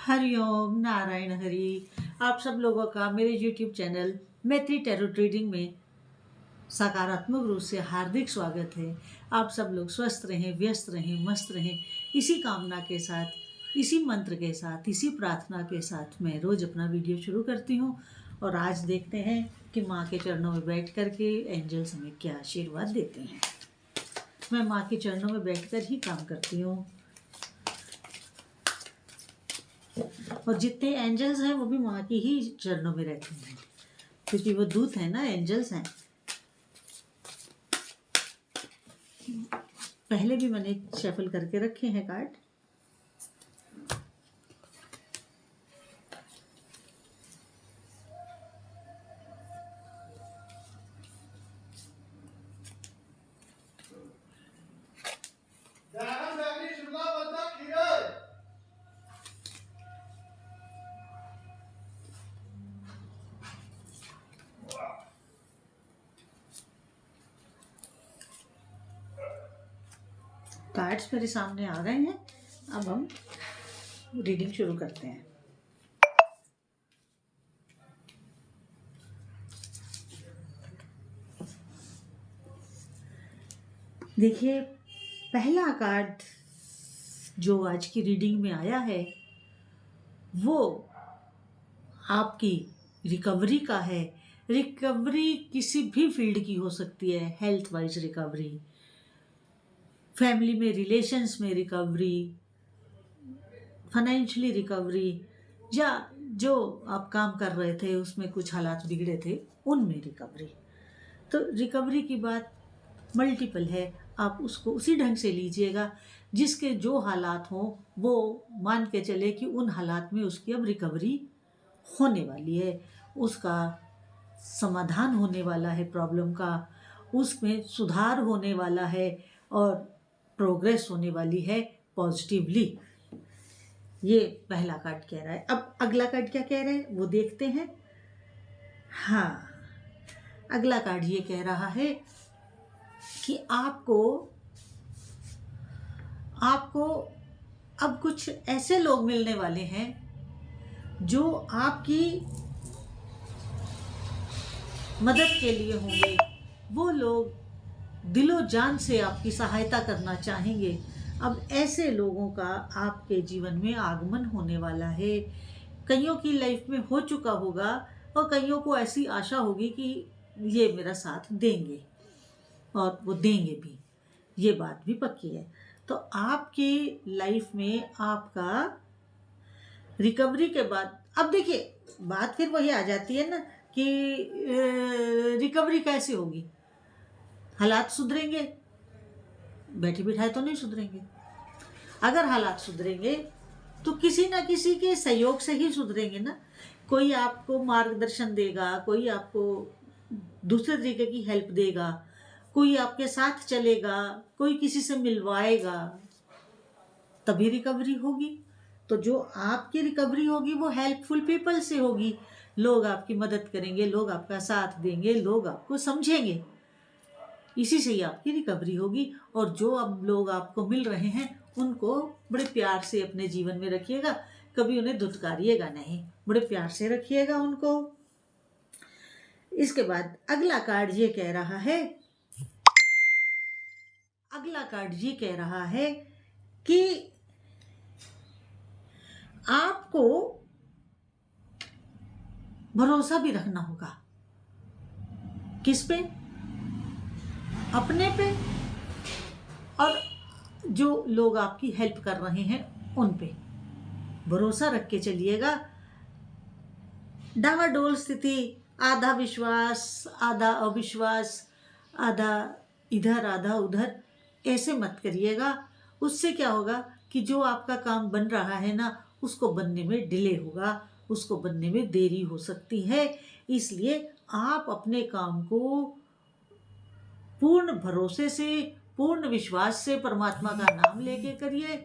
हरिओम नारायण हरि। आप सब लोगों का मेरे YouTube चैनल मैत्री टैरो ट्रीडिंग में सकारात्मक रूप से हार्दिक स्वागत है। आप सब लोग स्वस्थ रहें, व्यस्त रहें, मस्त रहें। इसी कामना के साथ, इसी मंत्र के साथ, इसी प्रार्थना के साथ मैं रोज अपना वीडियो शुरू करती हूँ। और आज देखते हैं कि माँ के चरणों में बैठ कर के एंजल्स हमें क्या आशीर्वाद देते हैं। मैं माँ के चरणों में बैठकर ही काम करती हूँ और जितने एंजल्स हैं वो भी माँ की ही चरणों में रहते हैं, क्योंकि वो दूत है ना, एंजल्स हैं। पहले भी मैंने शफल करके रखे हैं कार्ड। कार्ड्स मेरे सामने आ गए हैं। अब हम रीडिंग शुरू करते हैं। देखिए, पहला कार्ड जो आज की रीडिंग में आया है वो आपकी रिकवरी का है। रिकवरी किसी भी फील्ड की हो सकती है। हेल्थ वाइज रिकवरी, फैमिली में रिलेशंस में रिकवरी, फाइनेंशियली रिकवरी, या जो आप काम कर रहे थे उसमें कुछ हालात बिगड़े थे उनमें रिकवरी। तो रिकवरी की बात मल्टीपल है। आप उसको उसी ढंग से लीजिएगा जिसके जो हालात हों, वो मान के चले कि उन हालात में उसकी अब रिकवरी होने वाली है, उसका समाधान होने वाला है, प्रॉब्लम का उसमें सुधार होने वाला है और प्रोग्रेस होने वाली है पॉजिटिवली। ये पहला कार्ड कह रहा है। अब अगला कार्ड क्या कह रहे हैं वो देखते हैं। हाँ, अगला कार्ड ये कह रहा है कि आपको अब कुछ ऐसे लोग मिलने वाले हैं जो आपकी मदद के लिए होंगे। वो लोग दिलो जान से आपकी सहायता करना चाहेंगे। अब ऐसे लोगों का आपके जीवन में आगमन होने वाला है। कईयों की लाइफ में हो चुका होगा और कईयों को ऐसी आशा होगी कि ये मेरा साथ देंगे और वो देंगे भी। ये बात भी पक्की है। तो आपकी लाइफ में आपका रिकवरी के बाद, अब देखिए बात फिर वही आ जाती है ना कि रिकवरी कैसे होगी। हालात सुधरेंगे, बैठे बिठाए तो नहीं सुधरेंगे। अगर हालात सुधरेंगे तो किसी ना किसी के सहयोग से ही सुधरेंगे ना। कोई आपको मार्गदर्शन देगा, कोई आपको दूसरे तरीके की हेल्प देगा, कोई आपके साथ चलेगा, कोई किसी से मिलवाएगा, तभी रिकवरी होगी। तो जो आपकी रिकवरी होगी वो हेल्पफुल पीपल से होगी। लोग आपकी मदद करेंगे, लोग आपका साथ देंगे, लोग आपको समझेंगे। इसी से ही आपकी रिकवरी होगी। और जो अब लोग आपको मिल रहे हैं उनको बड़े प्यार से अपने जीवन में रखिएगा। कभी उन्हें धुतकारिएगा नहीं, बड़े प्यार से रखिएगा उनको। इसके बाद अगला कार्ड ये कह रहा है, कि आपको भरोसा भी रखना होगा। किस पे? अपने पे, और जो लोग आपकी हेल्प कर रहे हैं उन पे भरोसा रख के चलिएगा। डावाडोल स्थिति, आधा विश्वास आधा अविश्वास, आधा इधर आधा उधर, ऐसे मत करिएगा। उससे क्या होगा कि जो आपका काम बन रहा है ना, उसको बनने में डिले होगा, उसको बनने में देरी हो सकती है। इसलिए आप अपने काम को पूर्ण भरोसे से, पूर्ण विश्वास से परमात्मा का नाम लेके करिए,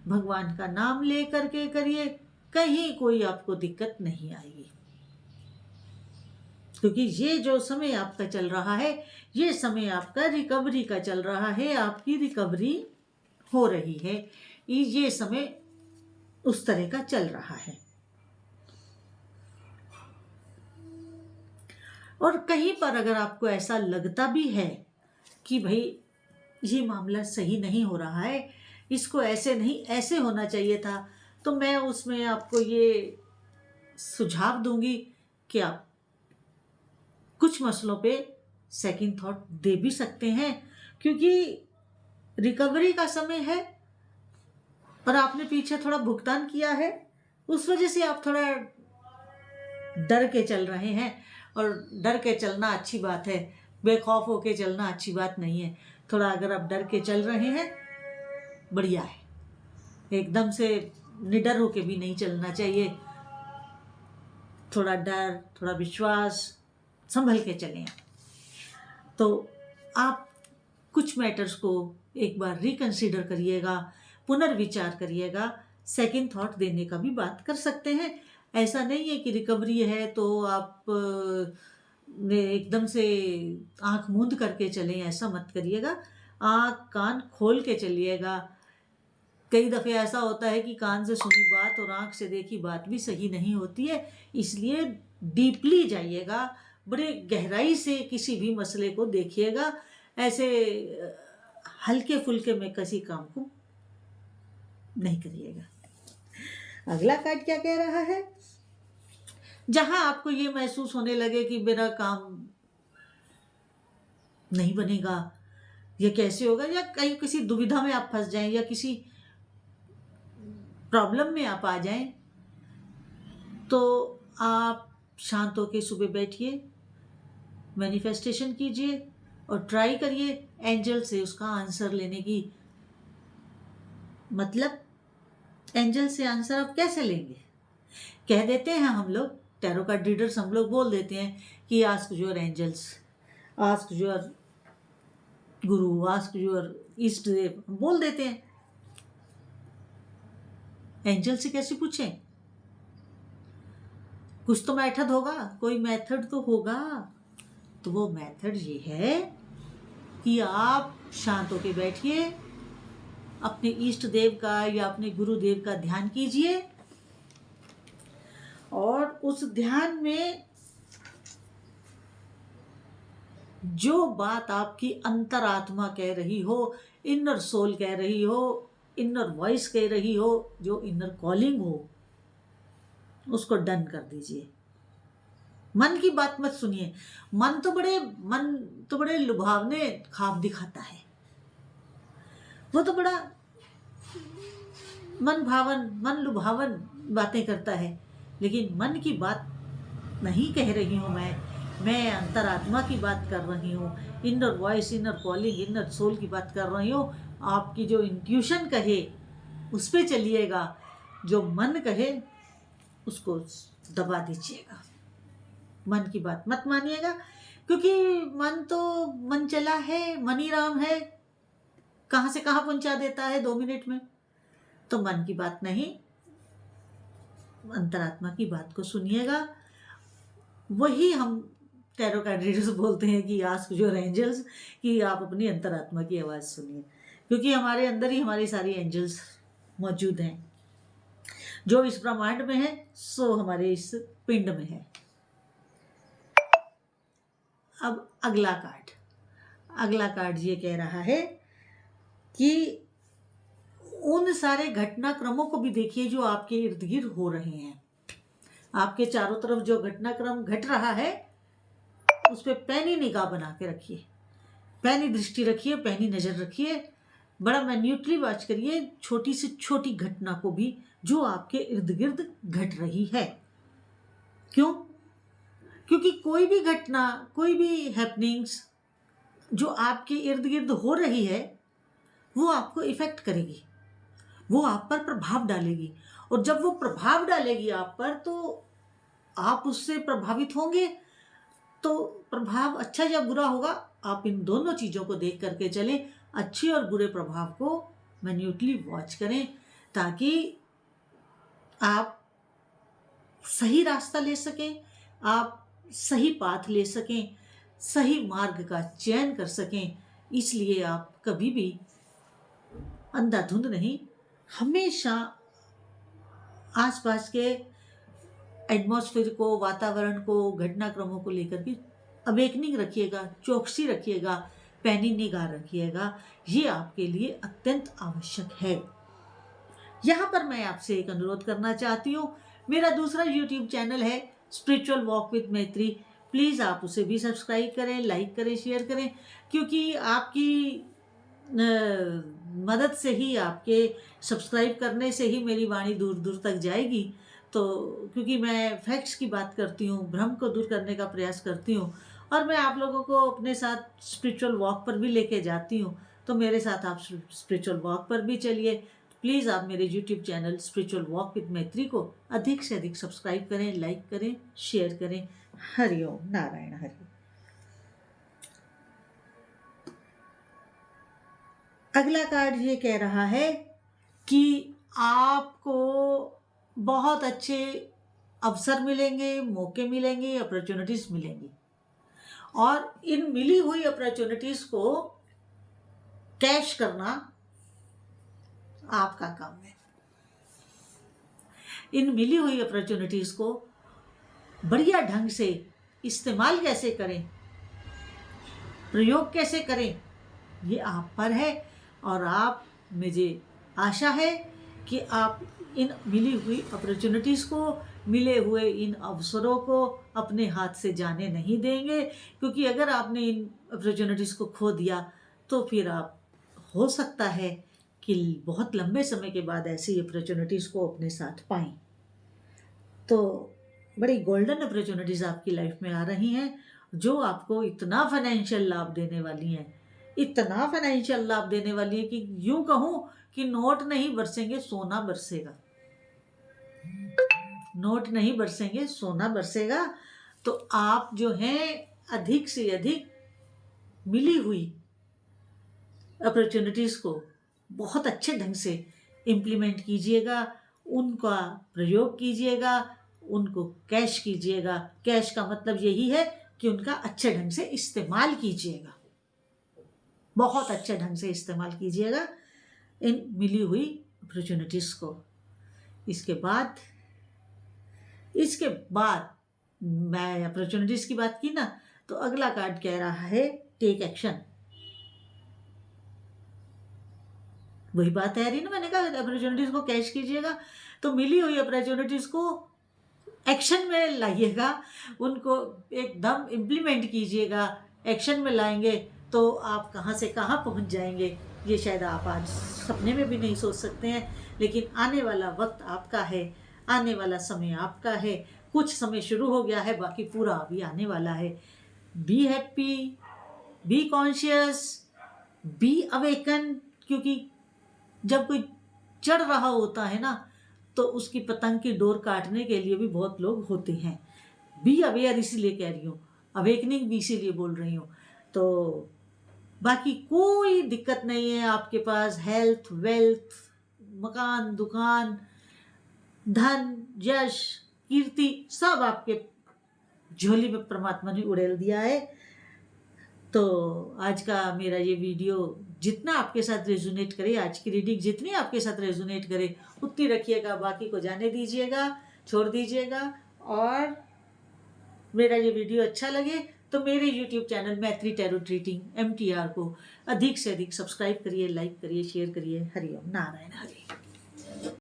भगवान का नाम ले करके करिए। कहीं कोई आपको दिक्कत नहीं आएगी, क्योंकि ये जो समय आपका चल रहा है, ये समय आपका रिकवरी का चल रहा है। आपकी रिकवरी हो रही है। ये समय उस तरह का चल रहा है। और कहीं पर अगर आपको ऐसा लगता भी है कि भाई ये मामला सही नहीं हो रहा है, इसको ऐसे नहीं ऐसे होना चाहिए था, तो मैं उसमें आपको ये सुझाव दूंगी कि आप कुछ मसलों पे सेकंड थॉट दे भी सकते हैं, क्योंकि रिकवरी का समय है और आपने पीछे थोड़ा भुगतान किया है, उस वजह से आप थोड़ा डर के चल रहे हैं। और डर के चलना अच्छी बात है, बेखौफ होके चलना अच्छी बात नहीं है। थोड़ा अगर आप डर के चल रहे हैं, बढ़िया है। एकदम से निडर होके भी नहीं चलना चाहिए। थोड़ा डर, थोड़ा विश्वास, संभल के चलें। तो आप कुछ मैटर्स को एक बार रिकंसीडर करिएगा, पुनर्विचार करिएगा, सेकंड थॉट देने का भी बात कर सकते हैं। ऐसा नहीं है कि रिकवरी है तो आप एकदम से आंख मूंद करके चलें, ऐसा मत करिएगा। आंख कान खोल के चलिएगा। कई दफ़े ऐसा होता है कि कान से सुनी बात और आंख से देखी बात भी सही नहीं होती है, इसलिए डीपली जाइएगा, बड़े गहराई से किसी भी मसले को देखिएगा। ऐसे हल्के फुल्के में किसी काम को नहीं करिएगा। अगला कार्ड क्या कह रहा है? जहां आपको ये महसूस होने लगे कि मेरा काम नहीं बनेगा, ये कैसे होगा, या कहीं किसी दुविधा में आप फंस जाएं या किसी प्रॉब्लम में आप आ जाएं, तो आप शांत होकर सुबह बैठिए, मैनिफेस्टेशन कीजिए और ट्राई करिए एंजल से उसका आंसर लेने की। मतलब एंजल से आंसर आप कैसे लेंगे? कह देते हैं हम लोग, टैरो कार्ड रीडर्स हम लोग बोल देते हैं कि ask your angels, ask your guru, ask your इष्ट देव, बोल देते हैं। एंजल से कैसे पूछें? कुछ तो मेथड होगा, कोई मेथड तो होगा। तो वो मेथड ये है कि आप शांत होकर बैठिए, अपने इष्ट देव का या अपने गुरुदेव का ध्यान कीजिए और उस ध्यान में जो बात आपकी अंतरात्मा कह रही हो, इनर सोल कह रही हो, इनर वॉइस कह रही हो, जो इनर कॉलिंग हो, उसको डन कर दीजिए। मन की बात मत सुनिए। मन तो बड़े लुभावने ख्वाब दिखाता है, वो तो बड़ा मन लुभावन बातें करता है, लेकिन मन की बात नहीं कह रही हूं मैं अंतरात्मा की बात कर रही हूँ, inner voice, inner calling, inner soul की बात कर रही हूँ। आपकी जो इंट्यूशन कहे उस पे चलिएगा, जो मन कहे उसको दबा दीजिएगा। मन की बात मत मानिएगा, क्योंकि मन तो मन चला है, मन ही राम है, कहाँ से कहाँ पहुंचा देता है 2 मिनट में। तो मन की बात नहीं, अंतरात्मा की बात को सुनिएगा। वही हम टैरो कार्ड रीडर्स बोलते हैं कि आस्क योर एंजल्स, कि आप अपनी अंतरात्मा की आवाज़ सुनिए, क्योंकि हमारे अंदर ही हमारी सारी एंजल्स मौजूद हैं। जो इस ब्रह्मांड में है सो हमारे इस पिंड में है। अब अगला कार्ड ये कह रहा है कि उन सारे घटनाक्रमों को भी देखिए जो आपके इर्द गिर्द हो रहे हैं। आपके चारों तरफ जो घटनाक्रम घट रहा है उस पर पैनी निगाह बना के रखिए, पैनी दृष्टि रखिए, पैनी नजर रखिए, बड़ा मैन्यूटली वॉच करिए छोटी से छोटी घटना को भी जो आपके इर्द गिर्द घट रही है। क्यों? क्योंकि कोई भी घटना, कोई भी हैपनिंग्स जो आपके इर्द गिर्द हो रही है वो आपको इफेक्ट करेगी, वो आप पर प्रभाव डालेगी। और जब वो प्रभाव डालेगी आप पर, तो आप उससे प्रभावित होंगे। तो प्रभाव अच्छा या बुरा होगा, आप इन दोनों चीज़ों को देख करके चलें। अच्छे और बुरे प्रभाव को मैन्यूटली वॉच करें, ताकि आप सही रास्ता ले सकें, आप सही पाथ ले सकें, सही मार्ग का चयन कर सकें। इसलिए आप कभी भी अंधाधुंध नहीं, हमेशा आसपास के एटमॉस्फेयर को, वातावरण को, घटनाक्रमों को लेकर के अवेकनिंग रखिएगा, चौकसी रखिएगा, पैनी निगाह रखिएगा। ये आपके लिए अत्यंत आवश्यक है। यहाँ पर मैं आपसे एक अनुरोध करना चाहती हूँ, मेरा दूसरा YouTube चैनल है स्पिरिचुअल वॉक विद मैत्री। प्लीज़ आप उसे भी सब्सक्राइब करें, लाइक करें, शेयर करें, क्योंकि आपकी मदद से ही, आपके सब्सक्राइब करने से ही मेरी वाणी दूर दूर तक जाएगी। तो क्योंकि मैं फैक्ट्स की बात करती हूँ, भ्रम को दूर करने का प्रयास करती हूँ, और मैं आप लोगों को अपने साथ स्पिरिचुअल वॉक पर भी लेके जाती हूँ, तो मेरे साथ आप स्पिरिचुअल वॉक पर भी चलिए। प्लीज़ आप मेरे YouTube channel spiritual walk with मैत्री को अधिक से अधिक सब्सक्राइब करें, लाइक करें, शेयर करें। हरिओम नारायण हरि। अगला कार्ड ये कह रहा है कि आपको बहुत अच्छे अवसर मिलेंगे, मौके मिलेंगे, अपॉर्चुनिटीज मिलेंगी, और इन मिली हुई अपॉर्चुनिटीज को कैश करना आपका काम है। इन मिली हुई अपॉर्चुनिटीज को बढ़िया ढंग से इस्तेमाल कैसे करें, प्रयोग कैसे करें, ये आप पर है। और आप, मुझे आशा है कि आप इन मिली हुई अपॉर्चुनिटीज़ को, मिले हुए इन अवसरों को अपने हाथ से जाने नहीं देंगे, क्योंकि अगर आपने इन अपॉर्चुनिटीज़ को खो दिया तो फिर आप, हो सकता है कि बहुत लंबे समय के बाद ऐसी अपॉर्चुनिटीज़ को अपने साथ पाएं। तो बड़ी गोल्डन अपॉर्चुनिटीज़ आपकी लाइफ में आ रही हैं, जो आपको इतना फाइनेंशियल लाभ देने वाली हैं, इतना फाइनेंशियल लाभ देने वाली है कि यूं कहूं कि नोट नहीं बरसेंगे, सोना बरसेगा। नोट नहीं बरसेंगे, सोना बरसेगा। तो आप जो हैं, अधिक से अधिक मिली हुई अपॉर्चुनिटीज़ को बहुत अच्छे ढंग से इम्प्लीमेंट कीजिएगा, उनका प्रयोग कीजिएगा, उनको कैश कीजिएगा। कैश का मतलब यही है कि उनका अच्छे ढंग से इस्तेमाल कीजिएगा, बहुत अच्छे ढंग से इस्तेमाल कीजिएगा इन मिली हुई अपॉर्चुनिटीज़ को। इसके बाद मैं अपॉर्चुनिटीज़ की बात की ना, तो अगला कार्ड कह रहा है टेक एक्शन। वही बात है रही ना, मैंने कहा अपॉर्चुनिटीज़ को कैश कीजिएगा, तो मिली हुई अपॉर्चुनिटीज़ को एक्शन में लाइएगा, उनको एकदम इम्प्लीमेंट कीजिएगा। एक्शन में लाएंगे तो आप कहाँ से कहाँ पहुँच जाएंगे, ये शायद आप आज सपने में भी नहीं सोच सकते हैं। लेकिन आने वाला वक्त आपका है, आने वाला समय आपका है। कुछ समय शुरू हो गया है, बाकी पूरा अभी आने वाला है। Be happy, be conscious, be awaken, क्योंकि जब कोई चढ़ रहा होता है ना, तो उसकी पतंग की डोर काटने के लिए भी बहुत लोग होते हैं। बी अवेयर इसीलिए कह रही हूँ, अवेकनिंग भी इसीलिए बोल रही हूँ। तो बाकी कोई दिक्कत नहीं है आपके पास। हेल्थ, वेल्थ, मकान, दुकान, धन, यश, कीर्ति, सब आपके झोली में परमात्मा ने उड़ेल दिया है। तो आज का मेरा ये वीडियो जितना आपके साथ रेजोनेट करे, आज की रीडिंग जितनी आपके साथ रेजोनेट करे, उतनी रखिएगा, बाकी को जाने दीजिएगा, छोड़ दीजिएगा। और मेरा ये वीडियो अच्छा लगे तो मेरे YouTube चैनल मैत्री टैरो रीडिंग MTR को अधिक से अधिक सब्सक्राइब करिए, लाइक करिए, शेयर करिए। हरिओम नारायण हरि।